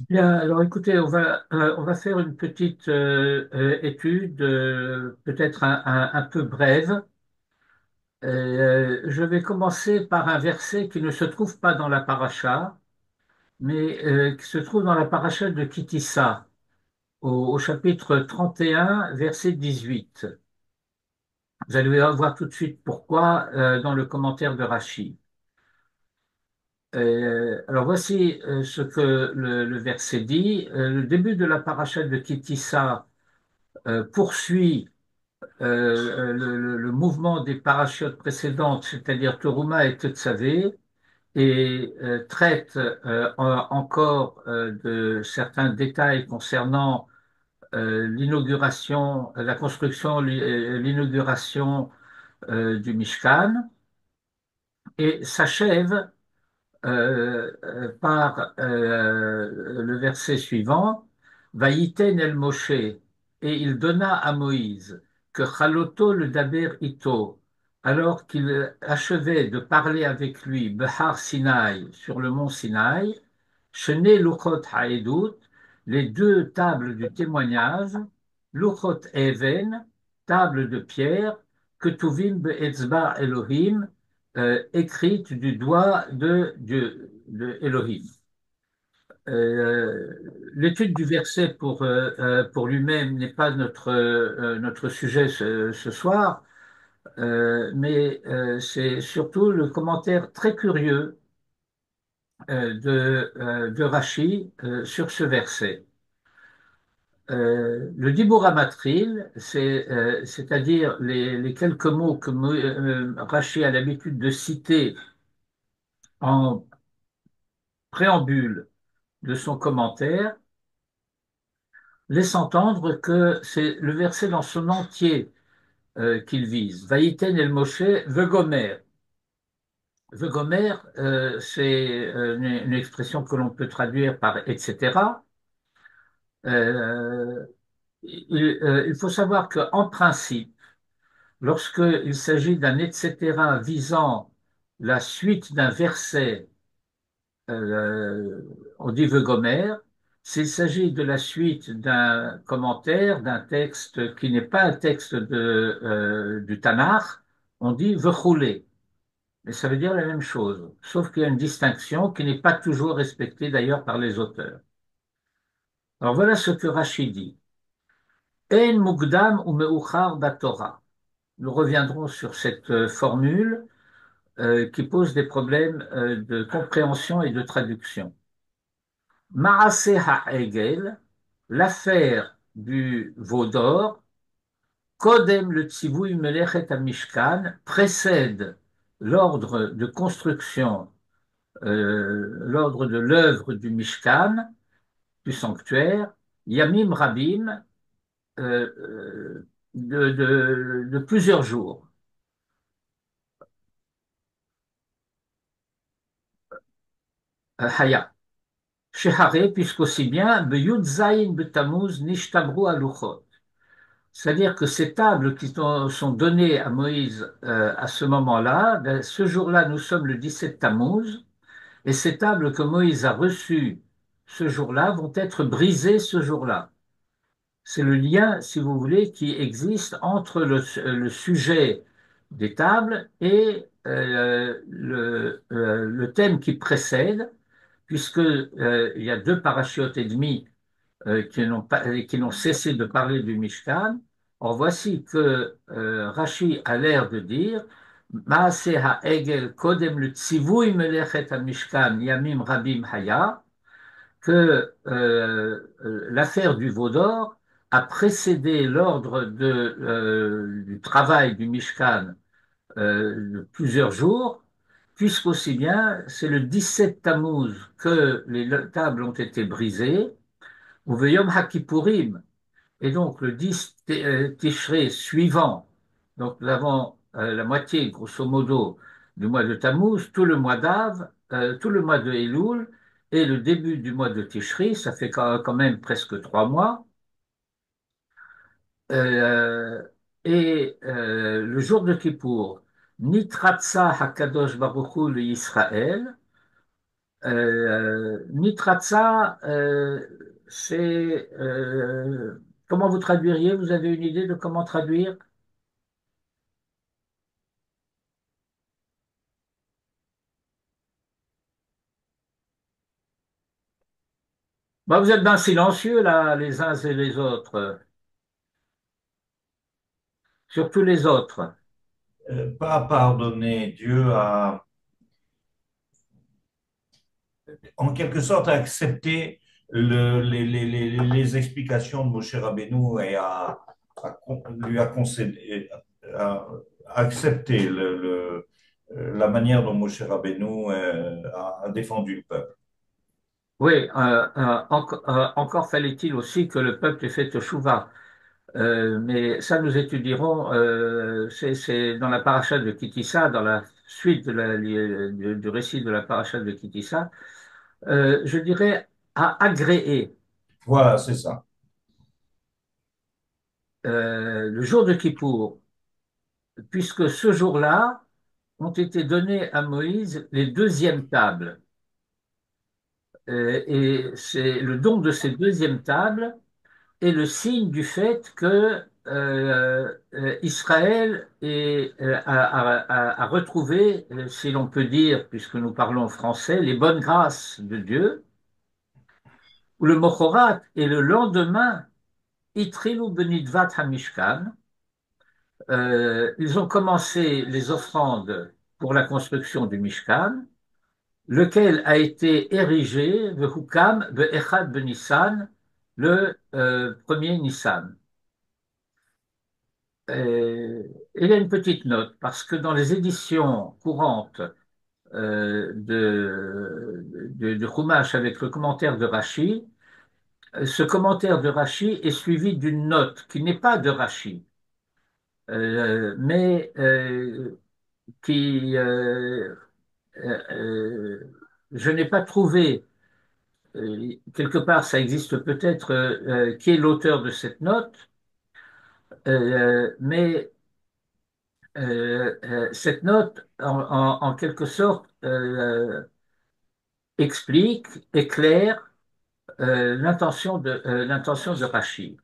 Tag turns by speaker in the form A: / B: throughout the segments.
A: Bien, alors écoutez, on va faire une petite étude, peut-être un peu brève. Je vais commencer par un verset qui ne se trouve pas dans la paracha, mais qui se trouve dans la paracha de Kitissa, au chapitre 31, verset 18. Vous allez voir tout de suite pourquoi dans le commentaire de Rachi. Alors voici ce que le verset dit. Le début de la paracha de Kitissa poursuit le mouvement des parachutes précédentes, c'est-à-dire Teruma et Tetzavé, et traite encore de certains détails concernant l'inauguration, la construction, l'inauguration du Mishkan, et s'achève par le verset suivant, Vaïten el Moshe, et il donna à Moïse que Chaloto le Daber Ito, alors qu'il achevait de parler avec lui, Behar Sinaï, sur le mont Sinaï, Shene Luchot Haedut, les deux tables du témoignage, Luchot Even, table de pierre, Ketuvim Be'etzba Elohim, écrite du doigt de Dieu, de Elohim. L'étude du verset pour lui-même n'est pas notre sujet ce soir, mais c'est surtout le commentaire très curieux de Rashi sur ce verset. Le Dibur Matril, c'est-à-dire les quelques mots que Rashi a l'habitude de citer en préambule de son commentaire, laisse entendre que c'est le verset dans son entier qu'il vise. Vaïten el Moshe vegomer. Vegomer, c'est une expression que l'on peut traduire par etc. Euh, il faut savoir qu'en principe, lorsqu'il s'agit d'un etc. visant la suite d'un verset, euh, on dit vegomer. S'il s'agit de la suite d'un commentaire, d'un texte qui n'est pas un texte du Tanakh, on dit vechoulé. Mais ça veut dire la même chose, sauf qu'il y a une distinction qui n'est pas toujours respectée d'ailleurs par les auteurs. Alors voilà ce que Rashi dit. En mukdam ou meuchar batorah. Nous reviendrons sur cette formule qui pose des problèmes de compréhension et de traduction. Maaseh Ha'egel, l'affaire du veau d'or, Kodem le tzivouy melechet mishkan précède l'ordre de construction, l'ordre de l'œuvre du Mishkan, du sanctuaire, Yamim Rabim, de plusieurs jours. Haya. Shehare, puisqu'aussi bien, Beyud Zayin Betamuz Nishtabru Aluchot. C'est-à-dire que ces tables qui sont données à Moïse à ce moment-là, ben, ce jour-là, nous sommes le 17 Tammuz, et ces tables que Moïse a reçues ce jour-là vont être brisées ce jour-là. C'est le lien, si vous voulez, qui existe entre le sujet des tables et le thème qui précède, puisque il y a deux parachiotes et demi qui n'ont cessé de parler du Mishkan. Or, voici que Rashi a l'air de dire Maaseh ha'egel kodem le tzivui melechet mishkan yamim rabim haya, que l'affaire du veau d'or a précédé l'ordre du travail du Mishkan de plusieurs jours, puisqu'aussi bien c'est le 17 Tammuz que les tables ont été brisées, ou Yom HaKippurim, et donc le 10 Tishré suivant, donc nous avons la moitié, grosso modo, du mois de Tammuz, tout le mois d'Av, tout le mois de Elul, et le début du mois de Tishri, ça fait quand même presque 3 mois. Euh, et le jour de Kippour, Nitratsa Hakadosh Baruch Hu le Israël, Nitratsa, c'est comment vous traduiriez? Vous avez une idée de comment traduire? Bah, vous êtes bien silencieux là, les uns et les autres, surtout les autres.
B: Pas pardonner, Dieu a en quelque sorte accepté les explications de Moshe Rabbeinu et lui a concédé, a accepté la manière dont Moshe Rabbeinu a défendu le peuple.
A: Oui, encore fallait-il aussi que le peuple ait fait teshuva. Mais ça, nous étudierons, c'est dans la paracha de Kitissa, dans la suite du récit de la paracha de Kitissa. Je dirais à agréer
B: Voilà, c'est ça.
A: le jour de Kippour, puisque ce jour-là ont été données à Moïse les deuxièmes tables. Et c'est le don de ces deuxièmes tables est le signe du fait que Israël a retrouvé, si l'on peut dire, puisque nous parlons français, les bonnes grâces de Dieu, ou le Mochorat, et le lendemain, Itrilu Benidvat Hamishkan, ils ont commencé les offrandes pour la construction du Mishkan, lequel a été érigé, le Hukam, Be'echad Benissan, le premier Nissan. Il y a une petite note, parce que dans les éditions courantes de Chumash avec le commentaire de Rashi, ce commentaire de Rashi est suivi d'une note qui n'est pas de Rashi, mais qui, je n'ai pas trouvé, quelque part ça existe peut-être, qui est l'auteur de cette note, mais cette note, en quelque sorte, explique, éclaire l'intention de Rachid.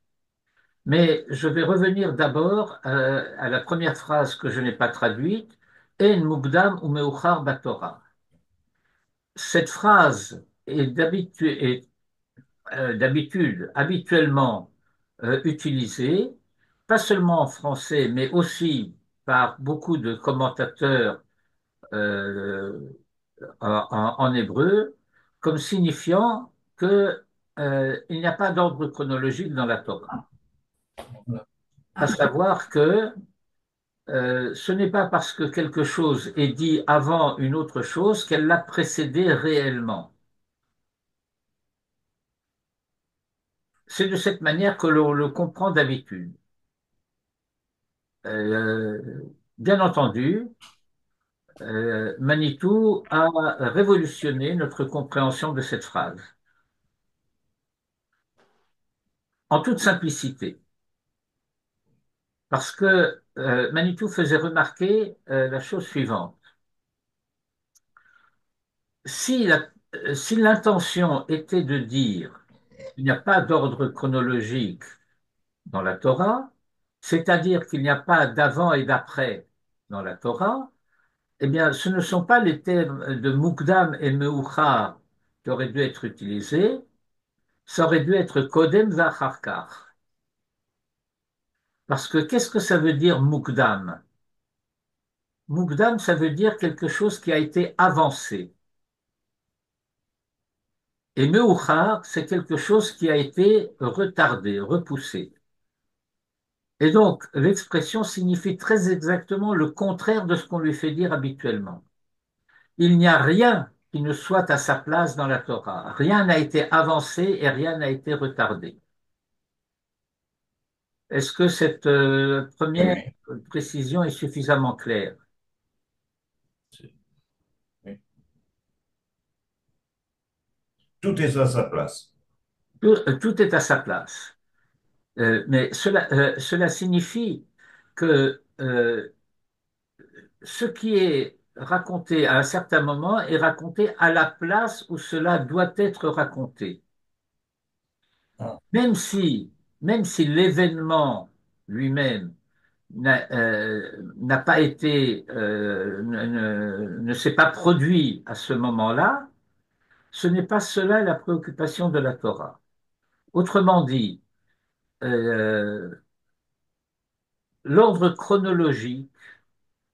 A: Mais je vais revenir d'abord à la première phrase que je n'ai pas traduite, En mukdam ou meuchar batorah. Cette phrase est d'habitude, habituellement utilisée, pas seulement en français, mais aussi par beaucoup de commentateurs euh, en hébreu, comme signifiant que il n'y a pas d'ordre chronologique dans la Torah. À savoir que ce n'est pas parce que quelque chose est dit avant une autre chose qu'elle l'a précédé réellement. C'est de cette manière que l'on le comprend d'habitude. Bien entendu, Manitou a révolutionné notre compréhension de cette phrase, en toute simplicité. Parce que Manitou faisait remarquer la chose suivante. Si si l'intention était de dire qu'il n'y a pas d'ordre chronologique dans la Torah, c'est-à-dire qu'il n'y a pas d'avant et d'après dans la Torah, eh bien, ce ne sont pas les termes de Mukdam et Meuchar qui auraient dû être utilisés, ça aurait dû être Kodem Vacharkar. Parce que qu'est-ce que ça veut dire Mukdam? Mukdam, ça veut dire quelque chose qui a été avancé. Et Meuchar, c'est quelque chose qui a été retardé, repoussé. Et donc, l'expression signifie très exactement le contraire de ce qu'on lui fait dire habituellement. Il n'y a rien qui ne soit à sa place dans la Torah. Rien n'a été avancé et rien n'a été retardé. Est-ce que cette
B: Oui,
A: première
B: oui.
A: précision est suffisamment claire?
B: Oui. Tout est à sa place.
A: Tout est à sa place. Mais cela signifie que ce qui est raconté à un certain moment et raconté à la place où cela doit être raconté.
B: Ah,
A: Même si, même si l'événement lui-même n'a pas été, ne s'est pas produit à ce moment-là, ce n'est pas cela la préoccupation de la Torah. Autrement dit, euh, l'ordre chronologique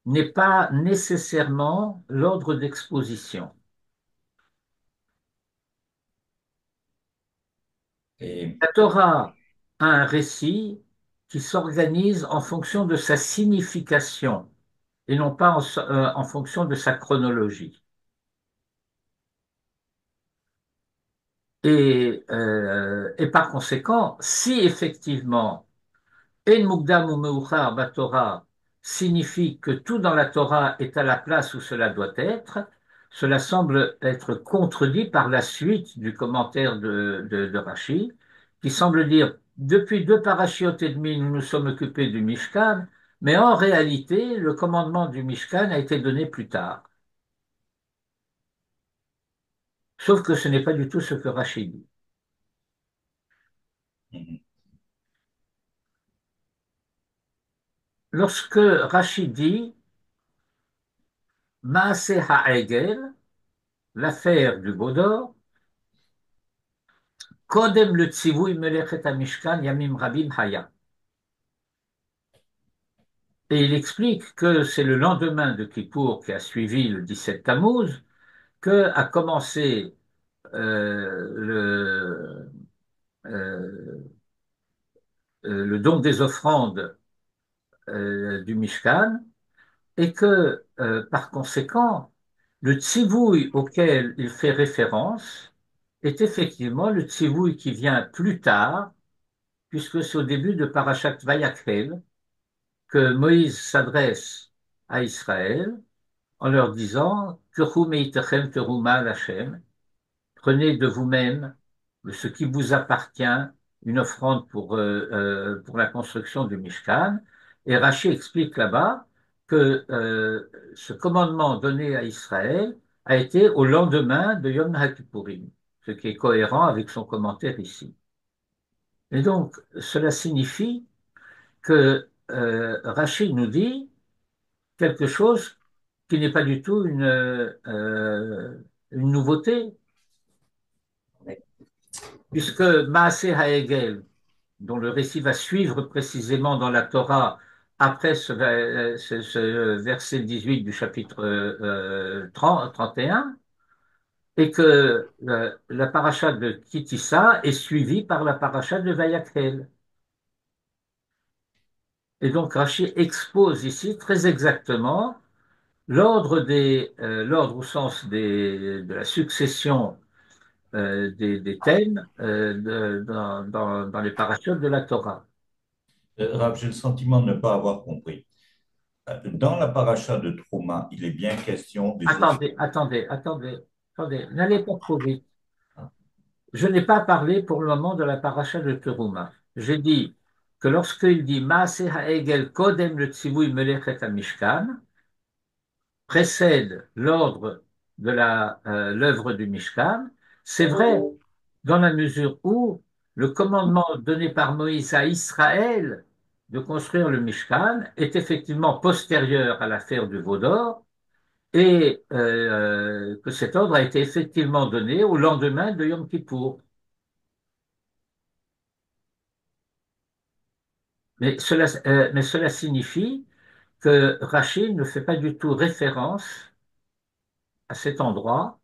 A: n'est pas nécessairement l'ordre d'exposition.
B: et,
A: La Torah a un récit qui s'organise en fonction de sa signification et non pas en fonction de sa chronologie. Et par conséquent, si effectivement En Mukdam ou Meuchar Torah signifie que tout dans la Torah est à la place où cela doit être, cela semble être contredit par la suite du commentaire de Rashi, qui semble dire depuis deux parachiotes et demi, nous nous sommes occupés du Mishkan, mais en réalité, le commandement du Mishkan a été donné plus tard. Sauf que ce n'est pas du tout ce que Rashi dit.
B: mhm.
A: Lorsque Rashi dit Maaseh Ha'egel, l'affaire du Baudor, Kodem le tzivui melechet hamishkan yamim rabim haya. Et il explique que c'est le lendemain de Kippour qui a suivi le 17 Tammuz que a commencé le, euh, le don des offrandes du Mishkan et que par conséquent le tzivouï auquel il fait référence est effectivement le tzivouï qui vient plus tard puisque c'est au début de Parashat Vayakhel que Moïse s'adresse à Israël en leur disant Kurhu meitechem teruma l'Hachem, prenez de vous-même de ce qui vous appartient, une offrande pour la construction du Mishkan. Et Rashi explique là-bas que ce commandement donné à Israël a été au lendemain de Yom HaKippurim, ce qui est cohérent avec son commentaire ici. Et donc, cela signifie que Rashi nous dit quelque chose qui n'est pas du tout une nouveauté, puisque Maaseh Ha'egel, dont le récit va suivre précisément dans la Torah après ce verset 18 du chapitre 30, 31, et que la paracha de Kitissa est suivie par la paracha de Vayakhel. Et donc Rashi expose ici très exactement l'ordre au sens de la succession des thèmes dans les parachutes de la Torah.
B: Rav, j'ai le sentiment de ne pas avoir compris. Dans la paracha de Trouma, il est bien question des offres.
A: Attendez, n'allez pas trop vite. Je n'ai pas parlé pour le moment de la paracha de Teruma. J'ai dit que lorsqu'il dit Maaseh ha'egel kodem le tzivui melechet mishkan précède l'ordre de l'œuvre du Mishkan, c'est vrai dans la mesure où le commandement donné par Moïse à Israël de construire le Mishkan est effectivement postérieur à l'affaire du veau d'or et que cet ordre a été effectivement donné au lendemain de Yom Kippour. Mais cela signifie que Rachid ne fait pas du tout référence à cet endroit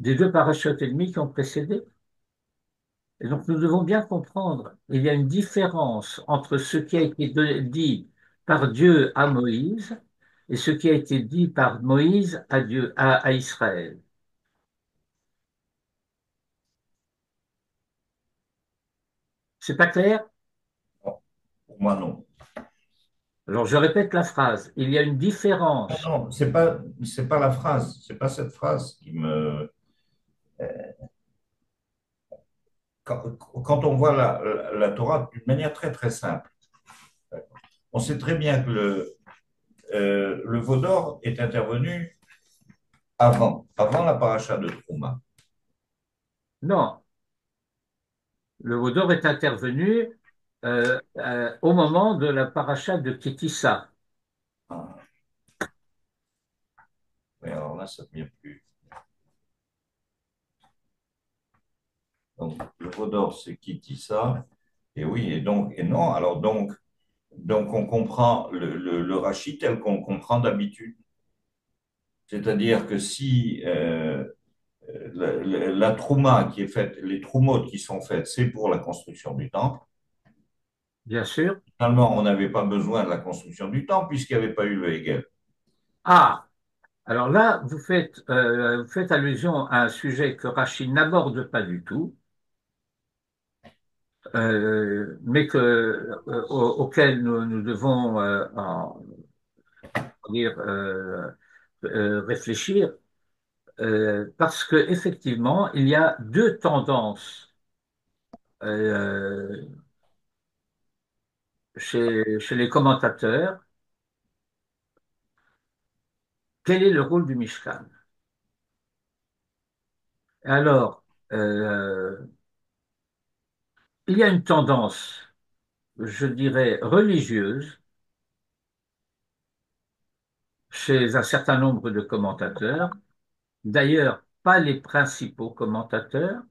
A: des deux parachutes ennemis qui ont précédé. Et donc nous devons bien comprendre, il y a une différence entre ce qui a été dit par Dieu à Moïse et ce qui a été dit par Moïse à Dieu, à Israël. C'est pas clair?
B: Non, pour moi, non.
A: Alors je répète la phrase. Il y a une
B: Non,
A: différence.
B: non, c'est pas la phrase, c'est pas cette phrase qui me. Quand on voit la Torah d'une manière très très simple, on sait très bien que le veau d'or est intervenu avant la paracha de Trouma.
A: Non, le Vaudor est intervenu au moment de la paracha de Kétissa.
B: Ah, mais alors là, ça ne vient plus. Donc, le veau d'or, c'est qui dit ça? Et oui, et non, alors donc on comprend le rachis tel qu'on le comprend d'habitude. C'est-à-dire que si la trouma qui est faite, les troumotes qui sont faites, c'est pour la construction du temple,
A: Bien sûr.
B: finalement, on n'avait pas besoin de la construction du temple puisqu'il n'y avait pas eu le Hegel.
A: Ah, alors là, vous faites allusion à un sujet que Rachid n'aborde pas du tout, mais auquel nous devons dire, réfléchir, parce que effectivement, il y a deux tendances euh, chez les commentateurs. Quel est le rôle du Mishkan? Alors, euh, il y a une tendance, je dirais, religieuse chez un certain nombre de commentateurs, d'ailleurs pas les principaux commentateurs.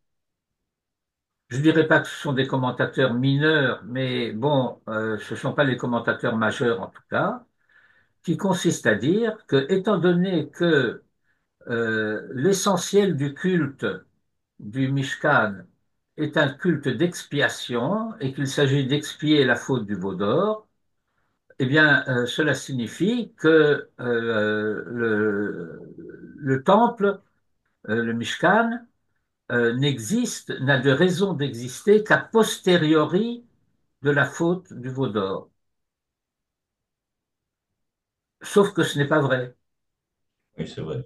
A: Je ne dirais pas que ce sont des commentateurs mineurs, mais bon, ce ne sont pas les commentateurs majeurs en tout cas, qui consiste à dire que, étant donné que l'essentiel du culte du Mishkan est un culte d'expiation et qu'il s'agit d'expier la faute du veau d'or, eh bien, cela signifie que le temple, le Mishkan, n'a de raison d'exister qu'à posteriori de la faute du veau d'or. Sauf que ce n'est pas vrai.
B: Oui, c'est vrai.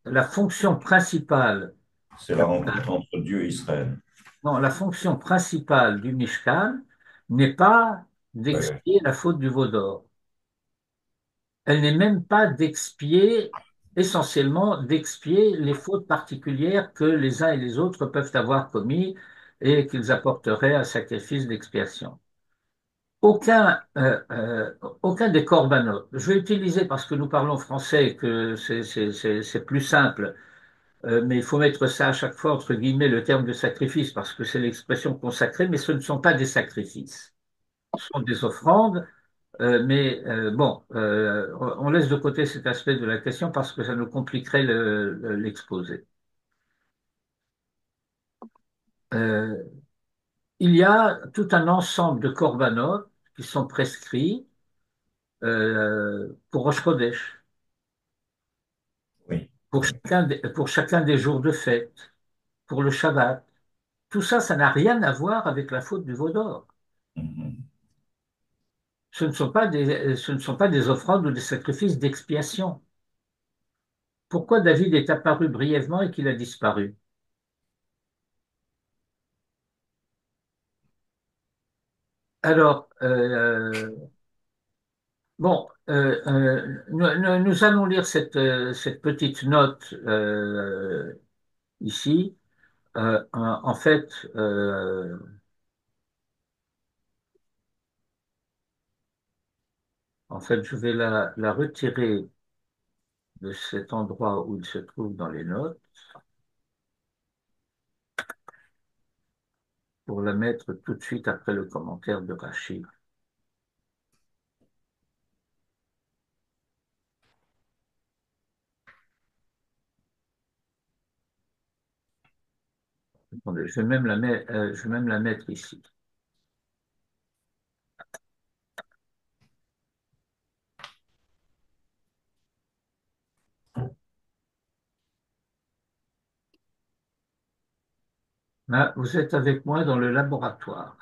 A: La fonction principale,
B: C'est la rencontre entre Dieu et Israël.
A: non, la fonction principale du Mishkan n'est pas
B: Oui, oui.
A: d'expier la faute du veau d'or. Elle n'est même pas d'expier, essentiellement d'expier les fautes particulières que les uns et les autres peuvent avoir commis et qu'ils apporteraient un sacrifice d'expiation. Aucun, aucun des corbanotes, je vais utiliser parce que nous parlons français que c'est plus simple, mais il faut mettre ça à chaque fois entre guillemets le terme de sacrifice parce que c'est l'expression consacrée, mais ce ne sont pas des sacrifices, ce sont des offrandes. Mais bon, on laisse de côté cet aspect de la question parce que ça nous compliquerait l'exposé. Euh, il y a tout un ensemble de corbanotes qui sont prescrits pour Rosh Chodesh,
B: Oui, oui.
A: pour chacun des jours de fête, pour le Shabbat. Tout ça, ça n'a rien à voir avec la faute du veau d'or.
B: Mhm.
A: Ce ne sont pas des offrandes ou des sacrifices d'expiation. Pourquoi David est apparu brièvement et qu'il a disparu? Alors, bon, nous allons lire cette petite note ici. En fait, je vais la retirer de cet endroit où il se trouve dans les notes pour la mettre tout de suite après le commentaire de Rachid. Attendez, je vais même la mettre ici. Là, vous êtes avec moi dans le laboratoire.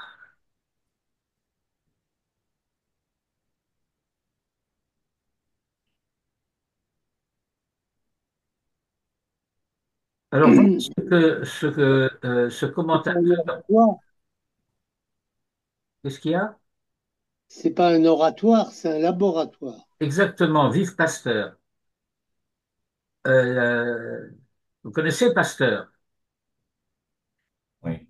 A: Alors, voilà ce
C: C'est dans le
A: commentateur,
C: laboratoire.
A: qu'est-ce qu'il y a?
C: C'est pas un oratoire, c'est un laboratoire.
A: Exactement, vive Pasteur. Euh, vous connaissez Pasteur?
B: Oui,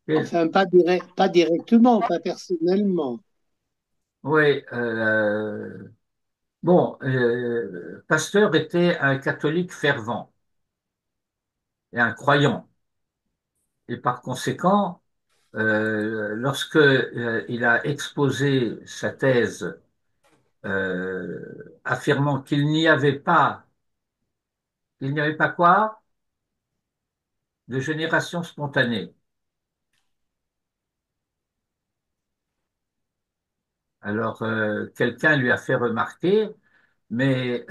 C: Enfin, pas directement, pas personnellement.
A: Oui. Bon, Pasteur était un catholique fervent et un croyant. Et par conséquent, lorsque il a exposé sa thèse affirmant qu'il n'y avait pas quoi de génération spontanée. Alors quelqu'un lui a fait remarquer, mais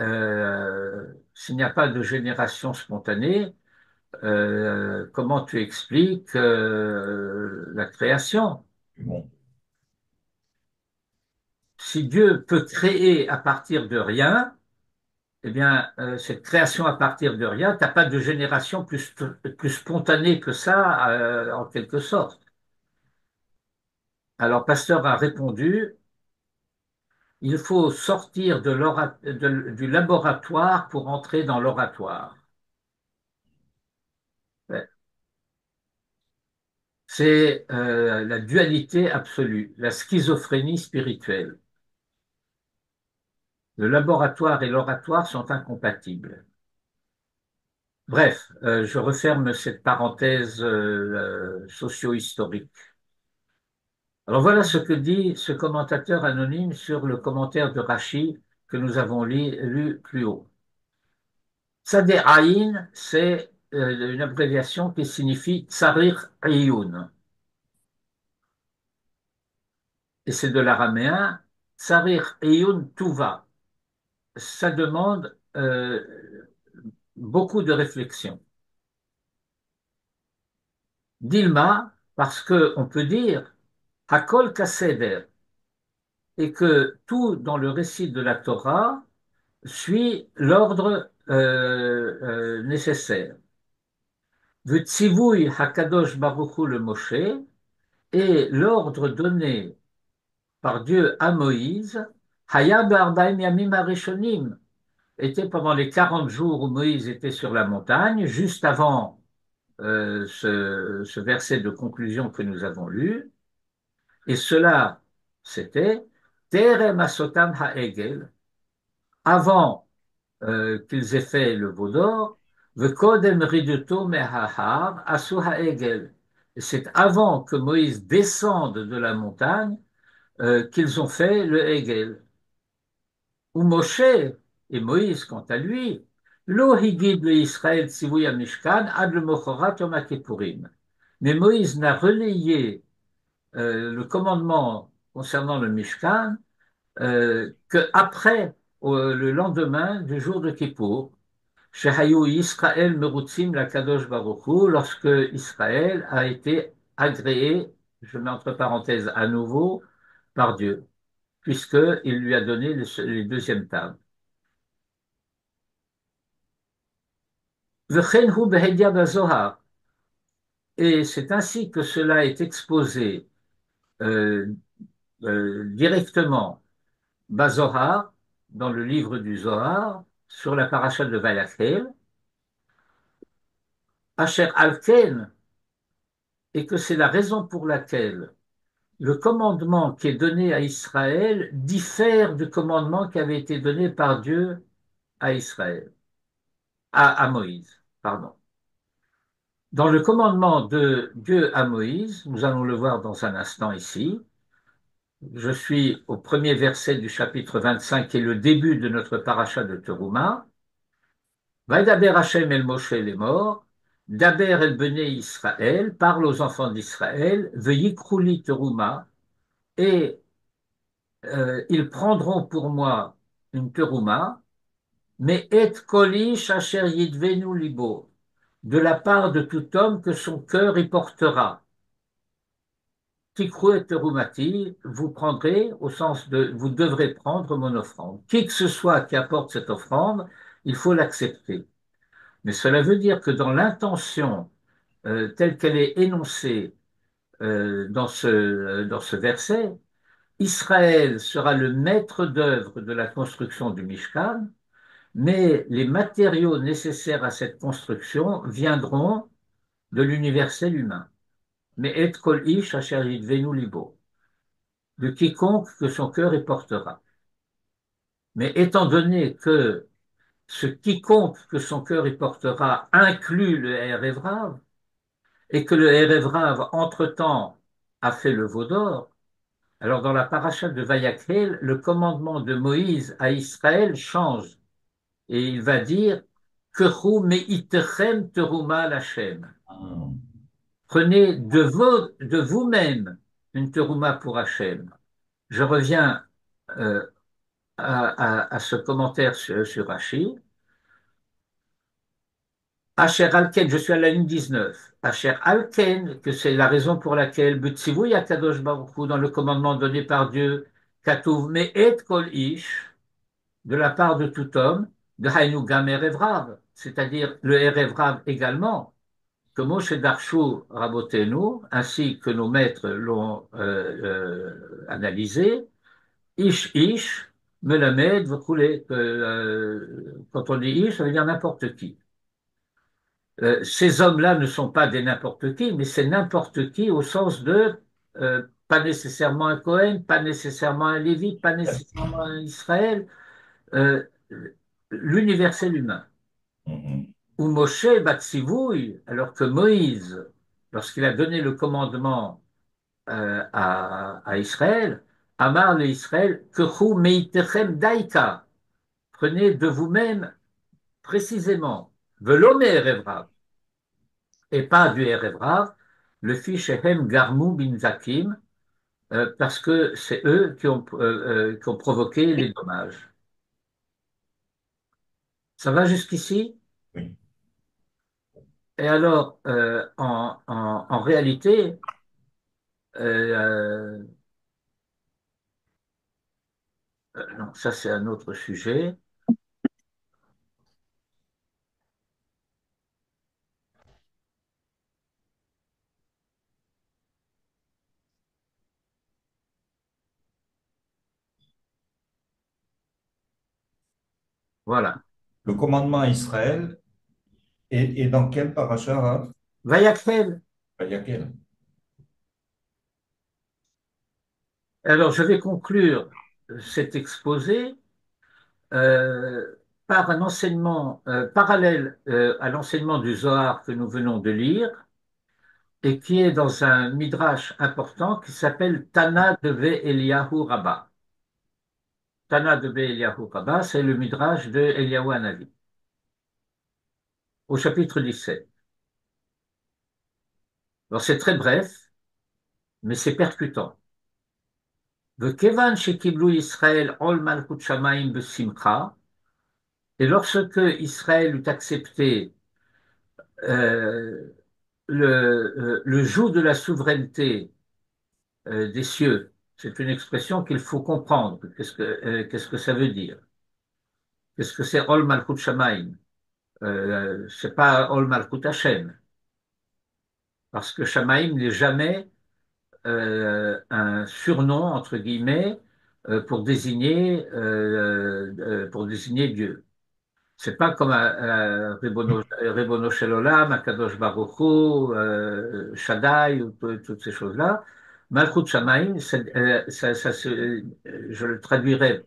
A: s'il n'y a pas de génération spontanée, comment tu expliques la création?
B: bon,
A: Si Dieu peut créer à partir de rien, eh bien, cette création à partir de rien, t'as pas de génération plus spontanée que ça, en quelque sorte. Alors, Pasteur a répondu, il faut sortir du laboratoire pour entrer dans l'oratoire. Ouais. C'est la dualité absolue, la schizophrénie spirituelle. Le laboratoire et l'oratoire sont incompatibles. Bref, je referme cette parenthèse socio-historique. Alors voilà ce que dit ce commentateur anonyme sur le commentaire de Rachi que nous avons lu plus haut. Tzadé Aïn, c'est une abréviation qui signifie Tsarir Iyun. Et c'est de l'araméen Tsarir Iyun Tuva. Ça demande beaucoup de réflexion. Dilma, parce qu'on peut dire Hakol Kaseder, et que tout dans le récit de la Torah suit l'ordre nécessaire. V'tzivui hakadosh baruch hu le Moshe, et l'ordre donné par Dieu à Moïse, Haya be'arbaim yamim harishonim, était pendant les 40 jours où Moïse était sur la montagne, juste avant ce verset de conclusion que nous avons lu, et cela, c'était Terem asotam ha'egel, avant qu'ils aient fait le veau d'or, V'kodem riduto me'ahar asu ha'egel. Et c'est avant que Moïse descende de la montagne qu'ils ont fait le Hegel. Ou Moshe et Moïse, quant à lui, Lo higid le Israël tzivui mishkan ad le mochorat yom Kippourim. Mais Moïse n'a relayé le commandement concernant le Mishkan qu'après, le lendemain du jour de Kippour, Shehayu Israël Merutzim la Kadosh Baruch Hu, lorsque Israël a été agréé, je mets entre parenthèses à nouveau, par Dieu, puisqu'il lui a donné les deuxièmes tables. V'chen hu behedia bazohar. Et c'est ainsi que cela est exposé euh, directement Bazohar, dans le livre du Zohar, sur la paracha de Vayakhel, Asher Alken, et que c'est la raison pour laquelle le commandement qui est donné à Israël diffère du commandement qui avait été donné par Dieu à Israël, à Moïse, pardon. Dans le commandement de Dieu à Moïse, nous allons le voir dans un instant ici, je suis au premier verset du chapitre 25, qui est le début de notre paracha de Terouma. Vaidaber Hashem el Moshe les morts, Daber el Bnei Israël, parle aux enfants d'Israël, Veyikrouli Terouma, et ils prendront pour moi une terouma, mais et kolish asher yidvenu libo, de la part de tout homme que son cœur y portera. Tikru et terumati, vous prendrez, au sens de, vous devrez prendre mon offrande. Qui que ce soit qui apporte cette offrande, il faut l'accepter. Mais cela veut dire que dans l'intention telle qu'elle est énoncée dans ce verset, Israël sera le maître d'œuvre de la construction du Mishkan, mais les matériaux nécessaires à cette construction viendront de l'universel humain. Mais et kol ish asher yidvenu libo, de quiconque que son cœur y portera. Mais étant donné que ce quiconque que son cœur y portera inclut le Erev Rav, et que le Erev Rav, entre-temps, a fait le veau d'or, alors dans la paracha de Vayakhel, le commandement de Moïse à Israël change, et il va dire Kechu me'itechem teruma l'Hashem.
B: Ah.
A: Prenez de vous-même une terouma pour Hachem. Je reviens euh, à ce commentaire sur Rashi. Asher Alken, je suis à la ligne 19. Asher Alken, que c'est la raison pour laquelle B'tzivouy Akadosh Baruch Hu, dans le commandement donné par Dieu, Katouv Me'et Kol Ish, de la part de tout homme, de Hainu Gam Erev Rav, c'est-à-dire le Erev Rav également, que Moshe Darshu Rabotenu, ainsi que nos maîtres l'ont analysé, Ish, Melamed, vous coulez, quand on dit Ish, ça veut dire n'importe qui. Ces hommes-là ne sont pas des n'importe qui, mais c'est n'importe qui au sens de pas nécessairement un Cohen, pas nécessairement un Lévi, pas nécessairement un Israël, euh, l'universel humain.
B: Mhm.
A: Ou Moshe Batsivouille, alors que Moïse, lorsqu'il a donné le commandement à Israël, Amar le Israël, Kechu meitechem daika, prenez de vous-même précisément, velomé Erev et pas du Erev Rav, le fils Shehem Garmou bin Zakim, parce que c'est eux qui ont provoqué les dommages. Ça va jusqu'ici?
B: Oui.
A: Et alors, en réalité, euh, non, ça c'est un autre sujet. Voilà.
B: Le commandement à Israël est dans quel paracha, Rav?
A: Vayakhel.
B: Il y a quel?
A: Alors, je vais conclure cet exposé euh, par un enseignement parallèle à l'enseignement du Zohar que nous venons de lire et qui est dans un midrash important qui s'appelle Tana de Eliyahu Rabbah. Tana de Eliyahu Rabbah, c'est le midrash de Eliyahu Hanavi, au chapitre 17. Alors, c'est très bref, mais c'est percutant. Vekevan shekiblu Israël ol malchut shamayim besimcha, et lorsque Israël eut accepté euh, le joug de la souveraineté des cieux, c'est une expression qu'il faut comprendre. Qu'est-ce que ça veut dire? Qu'est-ce que c'est Ol Malchut Shamaim? C'est pas Ol Malchut Hashem, parce que Shamaim n'est jamais un surnom entre guillemets pour désigner Dieu. C'est pas comme Ribono Shel Olam, Akadosh Baruch Hu, Shaddai ou toutes ces choses-là. Malchut Shamaim, je le traduirai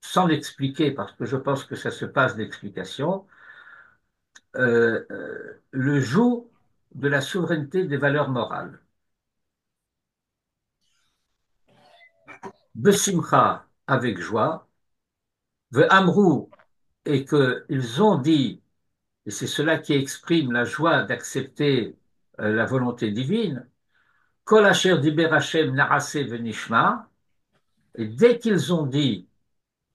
A: sans l'expliquer parce que je pense que ça se passe d'explication. Le joug de la souveraineté des valeurs morales. Besimcha, avec joie, ve Amrou, et qu'ils ont dit, et c'est cela qui exprime la joie d'accepter la volonté divine, Kol asher diber Hashem na'aseh venishma, et dès qu'ils ont dit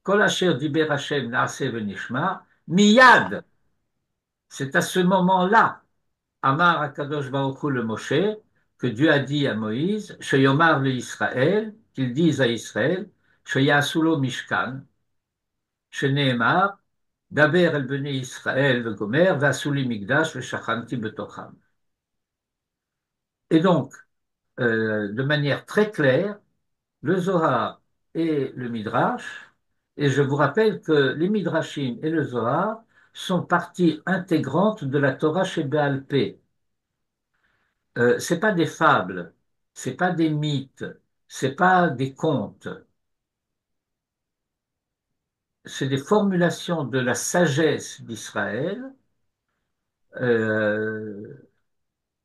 A: Kol asher diber Hashem na'aseh venishma, miyad, c'est à ce moment-là, Amar Akadosh Baruch Hu le Moshe, que Dieu a dit à Moïse, Sheyomar le Israël, qu'il dise à Israël, Sheyasulo Mishkan, Sheneemar, Daber el Bnei Israël vegomer, Vasuli Migdash veshachanti betocham. Et donc, de manière très claire, le Zohar et le Midrash. Et je vous rappelle que les Midrashim et le Zohar sont partie intégrante de la Torah Sheba'al Peh. C'est pas des fables, c'est pas des mythes, c'est pas des contes, c'est des formulations de la sagesse d'Israël euh,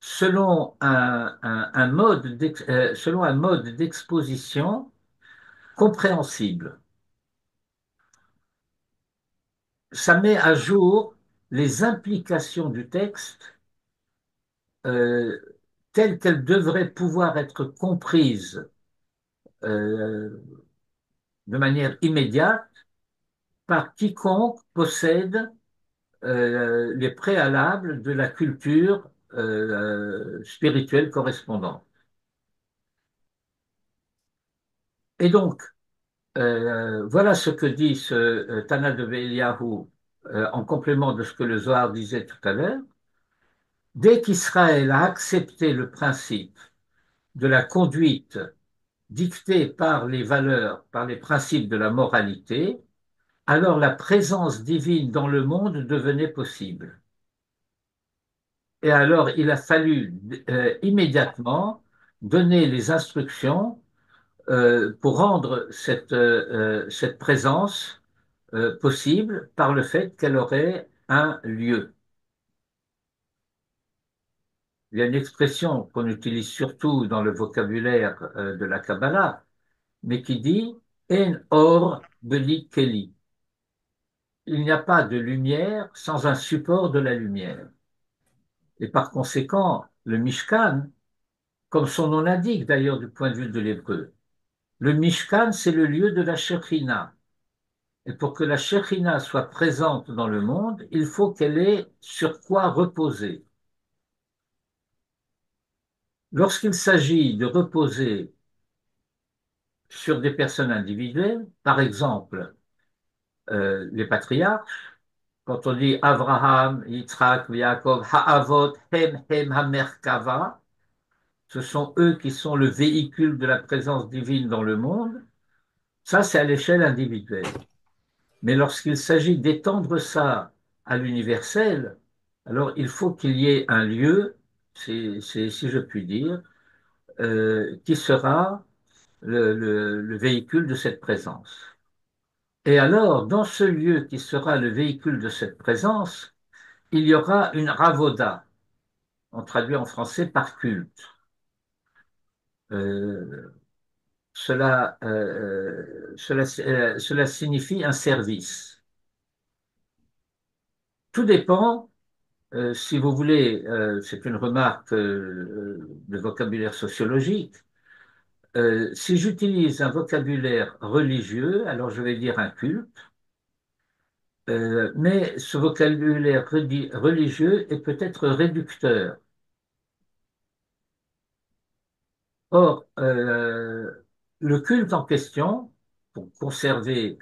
A: selon un mode selon un mode d'exposition compréhensible. Ça met à jour les implications du texte euh, telles qu'elles devraient pouvoir être comprises euh, de manière immédiate par quiconque possède les préalables de la culture spirituelle correspondante. Et donc, voilà ce que dit ce Tana de Eliyahu en complément de ce que le Zohar disait tout à l'heure. Dès qu'Israël a accepté le principe de la conduite dictée par les valeurs, par les principes de la moralité, alors la présence divine dans le monde devenait possible. Et alors il a fallu immédiatement donner les instructions pour rendre cette présence possible par le fait qu'elle aurait un lieu. Il y a une expression qu'on utilise surtout dans le vocabulaire de la Kabbalah, mais qui dit En or beli keli. Il n'y a pas de lumière sans un support de la lumière. Et par conséquent, le Mishkan, comme son nom l'indique d'ailleurs du point de vue de l'hébreu, le Mishkan, c'est le lieu de la Shekhinah. Et pour que la Shekhinah soit présente dans le monde, il faut qu'elle ait sur quoi reposer. Lorsqu'il s'agit de reposer sur des personnes individuelles, par exemple les patriarches, quand on dit Abraham, Yitzhak, Yaakov, Ha'avot, Hem Hamerkava, ce sont eux qui sont le véhicule de la présence divine dans le monde, ça c'est à l'échelle individuelle. Mais lorsqu'il s'agit d'étendre ça à l'universel, alors il faut qu'il y ait un lieu, si je puis dire, qui sera le véhicule de cette présence. Et alors, dans ce lieu qui sera le véhicule de cette présence, il y aura une ravoda, on traduit en français par culte. Euh, cela signifie un service. Tout dépend, si vous voulez, c'est une remarque de vocabulaire sociologique. Si j'utilise un vocabulaire religieux, alors je vais dire un culte. Mais ce vocabulaire religieux est peut-être réducteur. Or, le culte en question, pour conserver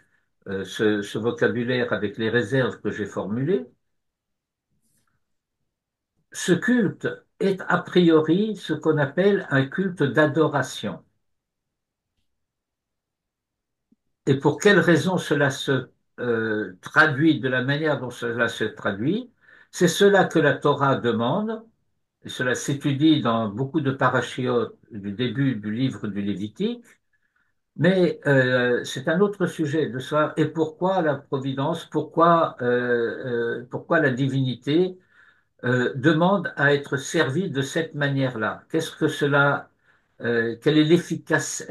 A: ce vocabulaire avec les réserves que j'ai formulées, ce culte est a priori ce qu'on appelle un culte d'adoration. Et pour quelle raison cela se traduit de la manière dont cela se traduit? C'est cela que la Torah demande. Et cela s'étudie dans beaucoup de parachiotes du début du livre du Lévitique, mais c'est un autre sujet de ça. Et pourquoi la providence, pourquoi la divinité demande à être servie de cette manière-là? Qu'est-ce que cela, quelle est l'efficace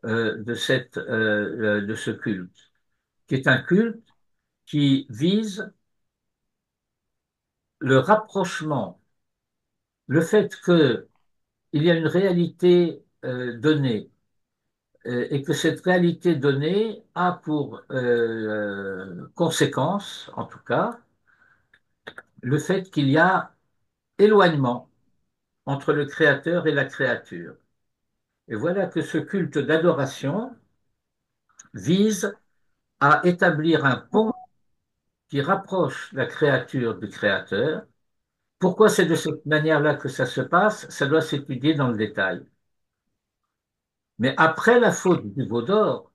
A: de ce culte, qui est un culte qui vise le rapprochement, le fait que il y a une réalité donnée et que cette réalité donnée a pour conséquence, en tout cas, le fait qu'il y a éloignement entre le créateur et la créature. Et voilà que ce culte d'adoration vise à établir un pont qui rapproche la créature du créateur. Pourquoi c'est de cette manière-là que ça se passe? Ça doit s'étudier dans le détail. Mais après la faute du veau d'or,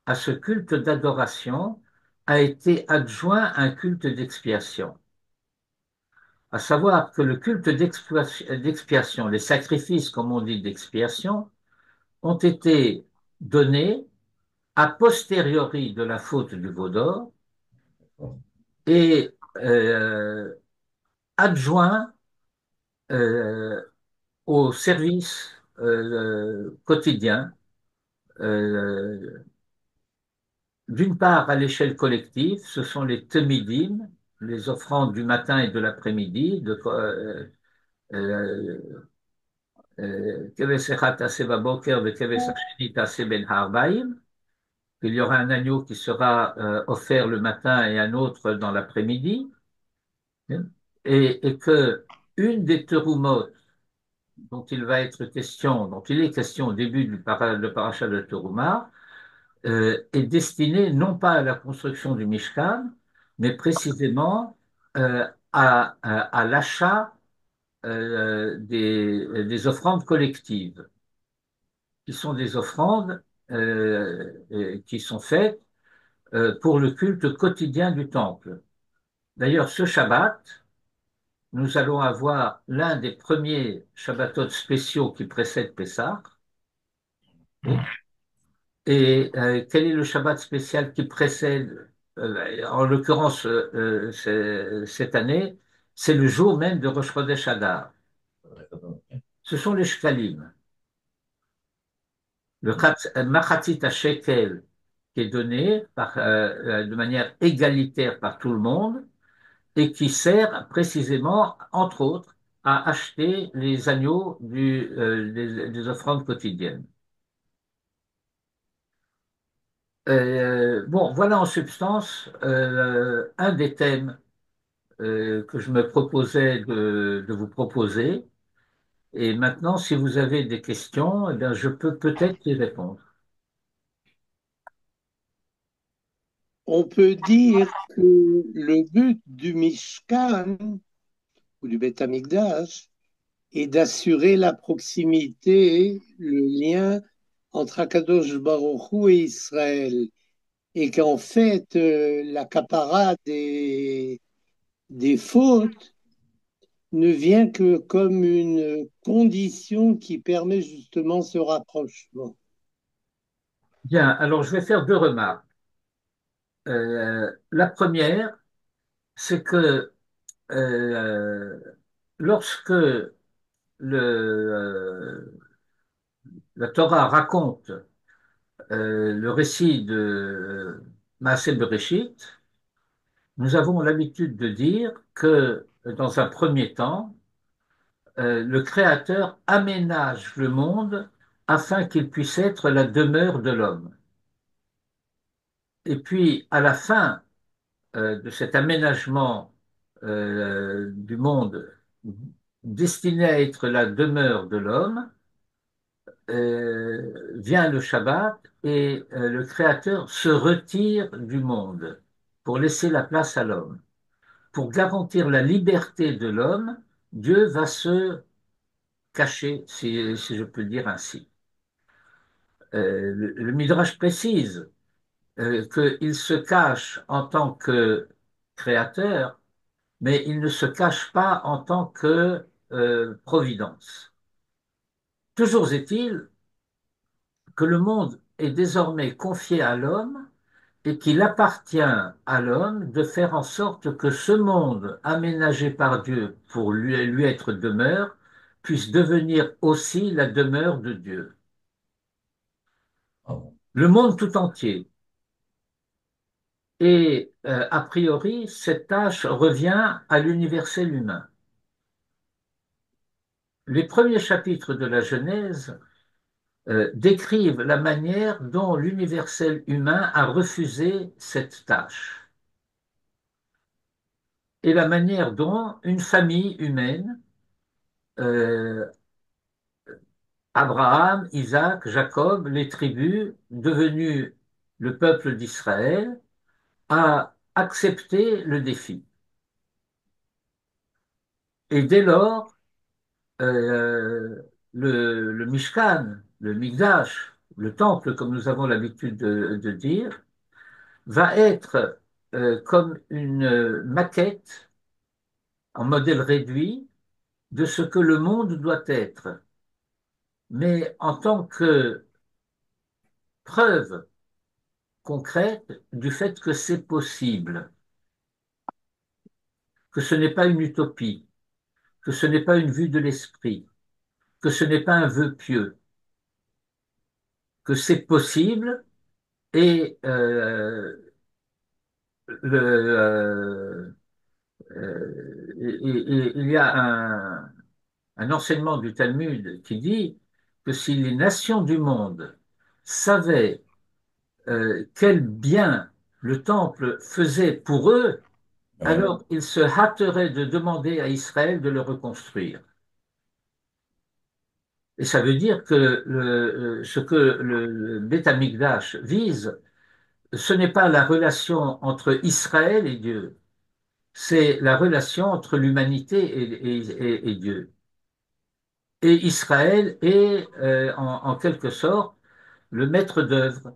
A: à ce culte d'adoration a été adjoint un culte d'expiation. À savoir que le culte d'expiation, les sacrifices, comme on dit, d'expiation, ont été donnés a posteriori de la faute du veau d'or et adjoints euh, au service quotidien, euh, d'une part à l'échelle collective, ce sont les temidim, les offrandes du matin et de l'après-midi, euh, qu'il y aura un agneau qui sera offert le matin et un autre dans l'après-midi, hein, et que une des terumotes dont il est question au début de paracha de Teruma, est destinée non pas à la construction du Mishkan, mais précisément à l'achat des offrandes collectives, qui sont des offrandes qui sont faites pour le culte quotidien du temple. D'ailleurs, ce Shabbat, nous allons avoir l'un des premiers Shabbatot spéciaux qui précèdent Pessah. Et quel est le Shabbat spécial qui précède, en l'occurrence cette année, c'est le jour même de Rosh Chodesh Adar. Ce sont les shkalim. Le Machatzit HaShekel qui est donné de manière égalitaire par tout le monde et qui sert précisément, entre autres, à acheter les agneaux des offrandes quotidiennes. Bon, voilà en substance un des thèmes que je me proposais de vous proposer. Et maintenant, si vous avez des questions, eh bien, je peux peut-être y répondre.
C: On peut dire que le but du Mishkan ou du Beth Amikdash est d'assurer la proximité, le lien entre Akadosh Baruch Hu et Israël. Et qu'en fait, l'accaparat des fautes ne vient que comme une condition qui permet justement ce rapprochement.
A: Bien, alors je vais faire deux remarques. La première, c'est que euh, lorsque la Torah raconte le récit de Maaseh Bereshit, nous avons l'habitude de dire que, dans un premier temps, le Créateur aménage le monde afin qu'il puisse être la demeure de l'homme. Et puis, à la fin de cet aménagement du monde destiné à être la demeure de l'homme, vient le Shabbat et le Créateur se retire du monde pour laisser la place à l'homme. Pour garantir la liberté de l'homme, Dieu va se cacher, si je peux dire ainsi. Le Midrash précise qu'il se cache en tant que créateur, mais il ne se cache pas en tant que providence. Toujours est-il que le monde est désormais confié à l'homme et qu'il appartient à l'homme de faire en sorte que ce monde aménagé par Dieu pour lui être demeure puisse devenir aussi la demeure de Dieu. Le monde tout entier. Et a priori, cette tâche revient à l'universel humain. Les premiers chapitres de la Genèse décrivent la manière dont l'universel humain a refusé cette tâche et la manière dont une famille humaine, euh, Abraham, Isaac, Jacob, les tribus, devenus le peuple d'Israël, a accepté le défi. Et dès lors, le Mishkan, le Mikdash, le temple, comme nous avons l'habitude de dire, va être comme une maquette en modèle réduit de ce que le monde doit être, mais en tant que preuve concrète du fait que c'est possible, que ce n'est pas une utopie, que ce n'est pas une vue de l'esprit, que ce n'est pas un vœu pieux, que c'est possible et il y a un enseignement du Talmud qui dit que si les nations du monde savaient quel bien le temple faisait pour eux,
B: Ouais.
A: alors ils se hâteraient de demander à Israël de le reconstruire. Et ça veut dire que ce que le Beth Amikdash vise, ce n'est pas la relation entre Israël et Dieu, c'est la relation entre l'humanité et Dieu. Et Israël est en quelque sorte le maître d'œuvre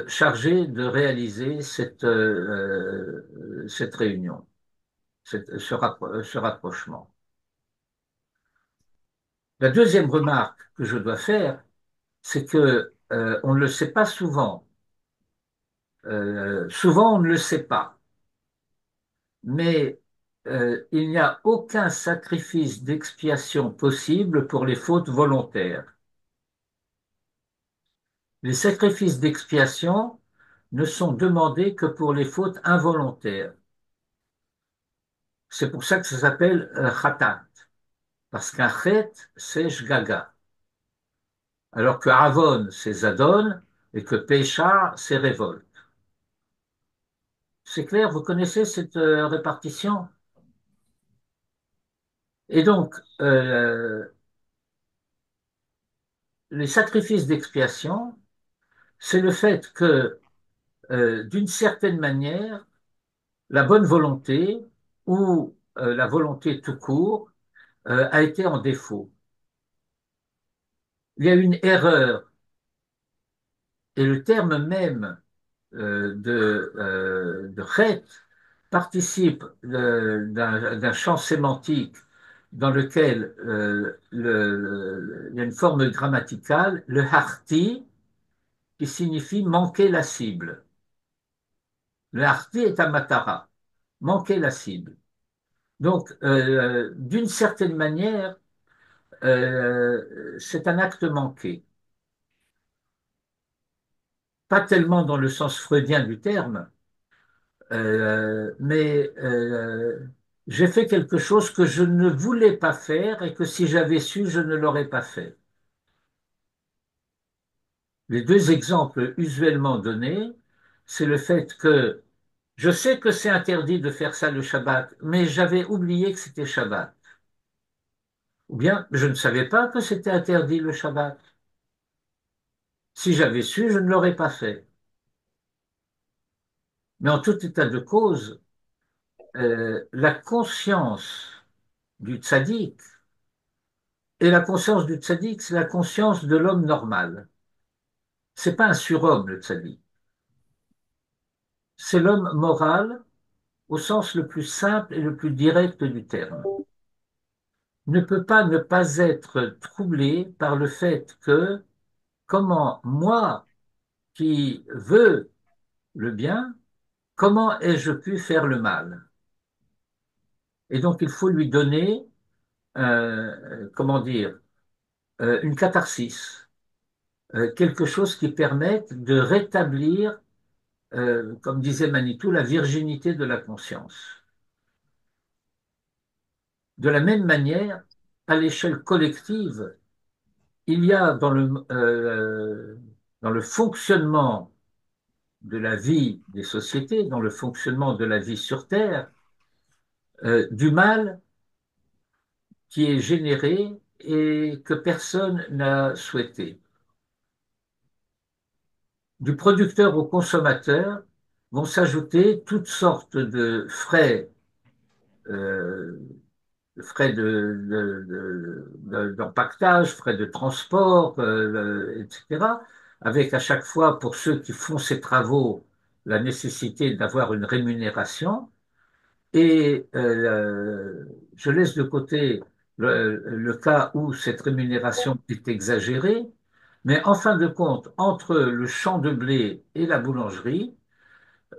A: chargé de réaliser cette réunion, ce rapprochement. La deuxième remarque que je dois faire, c'est que on ne le sait pas souvent. Souvent, on ne le sait pas. Mais il n'y a aucun sacrifice d'expiation possible pour les fautes volontaires. Les sacrifices d'expiation ne sont demandés que pour les fautes involontaires. C'est pour ça que ça s'appelle khatat, parce qu'un chet, c'est shgaga, alors que avon, c'est zadon, et que pécha, c'est révolte. C'est clair, vous connaissez cette répartition? Et donc, les sacrifices d'expiation, c'est le fait que, d'une certaine manière, la bonne volonté ou la volonté tout court a été en défaut. Il y a une erreur et le terme même de chet participe d'un champ sémantique dans lequel il y a une forme grammaticale, le harti, qui signifie manquer la cible. Le harti est un matara, manquer la cible. Donc, d'une certaine manière, c'est un acte manqué. Pas tellement dans le sens freudien du terme, mais j'ai fait quelque chose que je ne voulais pas faire et que si j'avais su, je ne l'aurais pas fait. Les deux exemples usuellement donnés, c'est le fait que je sais que c'est interdit de faire ça le Shabbat, mais j'avais oublié que c'était Shabbat. Ou bien, je ne savais pas que c'était interdit le Shabbat. Si j'avais su, je ne l'aurais pas fait. Mais en tout état de cause, la conscience du tzaddik, et la conscience du tzaddik, c'est la conscience de l'homme normal. C'est pas un surhomme, le tzaddik. C'est l'homme moral au sens le plus simple et le plus direct du terme. Ne peut pas ne pas être troublé par le fait que comment moi qui veux le bien, comment ai-je pu faire le mal? Et donc il faut lui donner, comment dire, une catharsis, quelque chose qui permette de rétablir, comme disait Manitou, la virginité de la conscience. De la même manière, à l'échelle collective, il y a dans le fonctionnement de la vie des sociétés, dans le fonctionnement de la vie sur Terre, du mal qui est généré et que personne n'a souhaité. Du producteur au consommateur vont s'ajouter toutes sortes de frais, euh, frais d'empaquetage, frais de transport, etc., avec à chaque fois, pour ceux qui font ces travaux, la nécessité d'avoir une rémunération. Et je laisse de côté le cas où cette rémunération est exagérée, mais en fin de compte, entre le champ de blé et la boulangerie,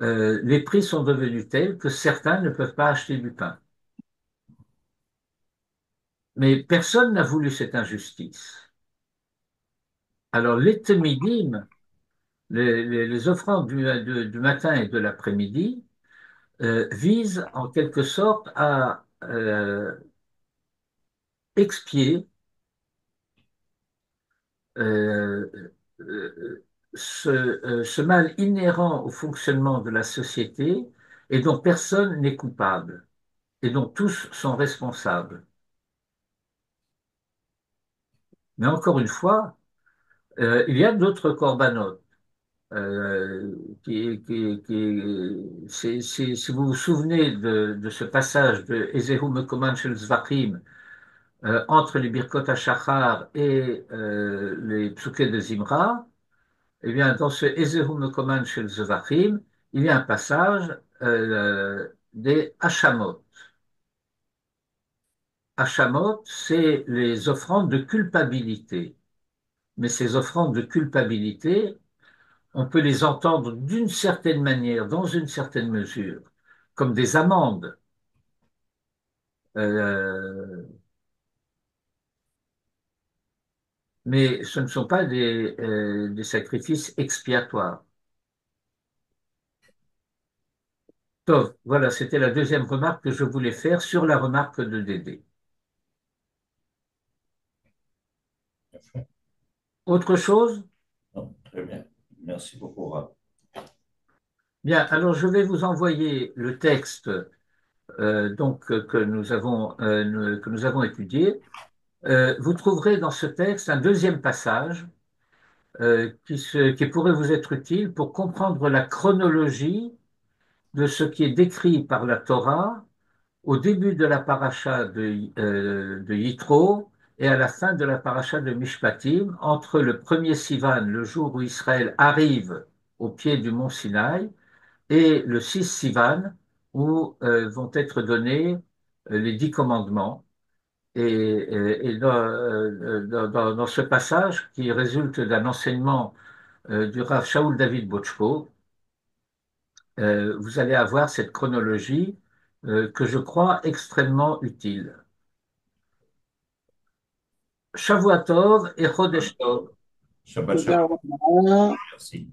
A: les prix sont devenus tels que certains ne peuvent pas acheter du pain. Mais personne n'a voulu cette injustice. Alors les temidim, les offrandes du matin et de l'après-midi, visent en quelque sorte à expier euh, ce mal inhérent au fonctionnement de la société et dont personne n'est coupable et dont tous sont responsables. Mais encore une fois, il y a d'autres corbanotes. Si vous vous souvenez de ce passage de Ezehu Mekoman Shel Zvachim entre les Birkot HaShachar et les Psukei de Zimra, eh bien, dans ce Ezehu Mekoman Shel Zvachim, il y a un passage des Hashamot. Hashamot, c'est les offrandes de culpabilité. Mais ces offrandes de culpabilité, on peut les entendre d'une certaine manière, dans une certaine mesure, comme des amendes. Euh, mais ce ne sont pas des sacrifices expiatoires. Donc, voilà, c'était la deuxième remarque que je voulais faire sur la remarque de Dédé. Autre chose?
B: Non, très bien. Merci beaucoup, Rav.
A: Bien, alors je vais vous envoyer le texte que nous avons étudié. Vous trouverez dans ce texte un deuxième passage qui pourrait vous être utile pour comprendre la chronologie de ce qui est décrit par la Torah au début de la paracha de Yitro et à la fin de la paracha de Mishpatim, entre le premier Sivan, le jour où Israël arrive au pied du mont Sinaï, et le 6 Sivan, où vont être donnés les 10 commandements. Et dans ce passage, qui résulte d'un enseignement du Rav Shaul David Bochko, vous allez avoir cette chronologie que je crois extrêmement utile. Shavuot Tov et Chodesh Tov.
B: Shabbat
C: תודה
B: Shalom.
C: רבה.
B: Merci.